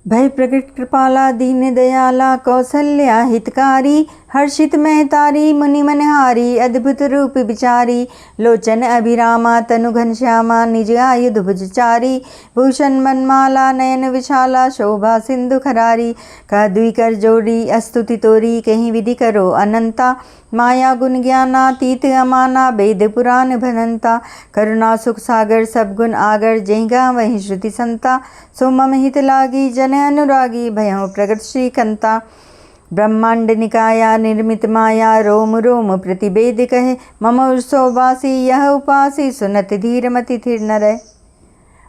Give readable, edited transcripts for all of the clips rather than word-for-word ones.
भय प्रकट कृपाला दीन दयाला कौसल्या हितकारी, हर्षित महतारी मुनि मनहारी, अद्भुत रूप विचारी, लोचन अभिरामा तनु घनश्यामा, निज आयुध भुजचारी, भूषण मनमाला नयन विशाला, शोभा सिंधु खरारी, कह दुई कर जोड़ी अस्तुति तोरी, कहीं विधि करो अनंता, माया गुण ज्ञानातीत अमाना, वेद पुराण भनंता, करुणा सुख सागर सब गुण आगर, जहीं गा वहीं श्रुति संता, सो मम हित लागी जन अनुरागी, भयहु प्रगट श्रीकंता, ब्रह्मांड निकाया निर्मित माया, रोम रोम प्रतिवेद कहे, मम उर्सोवासी यह उपासी, सुनत धीर मति थिर न रहे।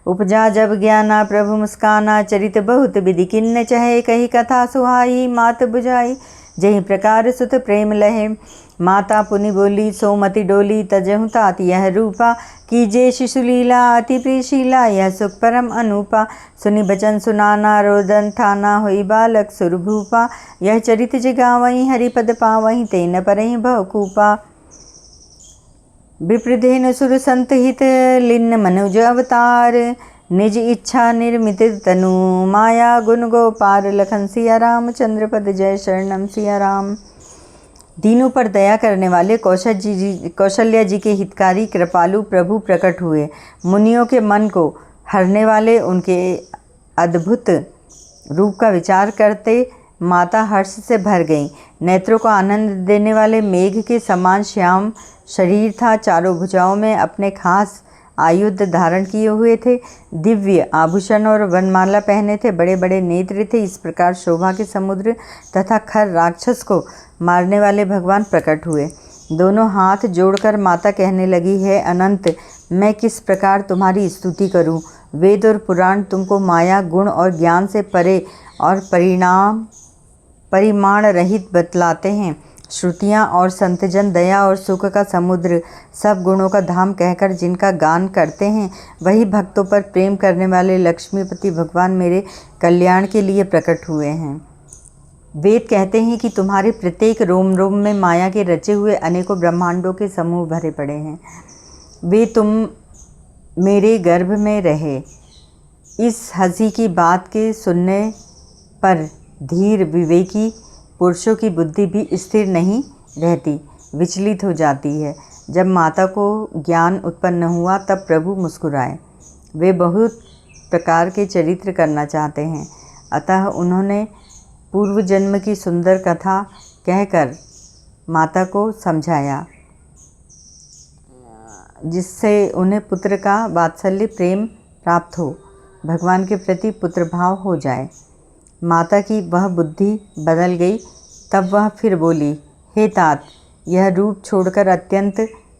उपजा जब ज्ञाना प्रभु मुस्काना, चरित बहुत विधि किन्न चहे, कही कथा सुहाई मात बुझाई, जही प्रकार सुत प्रेम लहे, माता पुनि बोली सोमति डोली, तजहु तात यह रूपा, कीजे शिशुलीला अति प्रियशीला, यह सुख परम अनूपा, सुनि बचन सुनाना रोदन ठाना, होई बालक सुरभूपा, यह चरित जगावहीं हरिपद पावहीं, तेन परहीं भवकूपा, विप्रधेनु सुर संत हित लिन्न मनुज अवतार, निज इच्छा निर्मित तनु माया गुण गोपार, लखन सिया राम चंद्र पद जय शरणम सिया राम। दीनों पर दया करने वाले कौशल्या जी के हितकारी कृपालु प्रभु प्रकट हुए। मुनियों के मन को हरने वाले उनके अद्भुत रूप का विचार करते माता हर्ष से भर गईं। नेत्रों को आनंद देने वाले मेघ के समान श्याम शरीर था, चारों भुजाओं में अपने खास आयुध धारण किए हुए थे, दिव्य आभूषण और वनमाला पहने थे, बड़े बड़े नेत्र थे। इस प्रकार शोभा के समुद्र तथा खर राक्षस को मारने वाले भगवान प्रकट हुए। दोनों हाथ जोड़कर माता कहने लगी, है अनंत, मैं किस प्रकार तुम्हारी स्तुति करूं। वेद और पुराण तुमको माया गुण और ज्ञान से परे और परिमाण रहित बतलाते हैं। श्रुतियाँ और संतजन दया और सुख का समुद्र, सब गुणों का धाम कहकर जिनका गान करते हैं, वही भक्तों पर प्रेम करने वाले लक्ष्मीपति भगवान मेरे कल्याण के लिए प्रकट हुए हैं। वेद कहते हैं कि तुम्हारे प्रत्येक रोम रोम में माया के रचे हुए अनेकों ब्रह्मांडों के समूह भरे पड़े हैं। वे तुम मेरे गर्भ में रहे। इस हंसी की बात के सुनने पर धीर विवेकी पुरुषों की बुद्धि भी स्थिर नहीं रहती, विचलित हो जाती है। जब माता को ज्ञान उत्पन्न हुआ तब प्रभु मुस्कुराए। वे बहुत प्रकार के चरित्र करना चाहते हैं, अतः उन्होंने पूर्व जन्म की सुंदर कथा कहकर माता को समझाया, जिससे उन्हें पुत्र का वात्सल्य प्रेम प्राप्त हो, भगवान के प्रति पुत्र भाव हो जाए। माता की वह बुद्धि बदल गई। तब वह फिर बोली, हे तात, यह रूप छोड़कर अत्यंत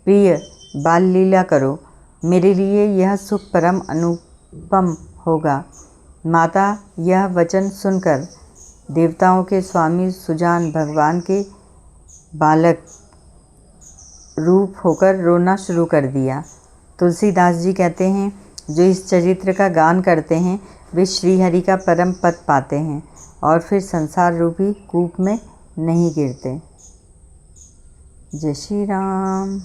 प्रिय बाल लीला करो, मेरे लिए यह सुख परम अनुपम होगा। माता यह वचन सुनकर देवताओं के स्वामी सुजान भगवान के बालक रूप होकर रोना शुरू कर दिया। तुलसीदास जी कहते हैं, जो इस चरित्र का गान करते हैं वे श्रीहरि का परम पद पाते हैं और फिर संसार रूपी कूप में नहीं गिरते। जय श्री राम।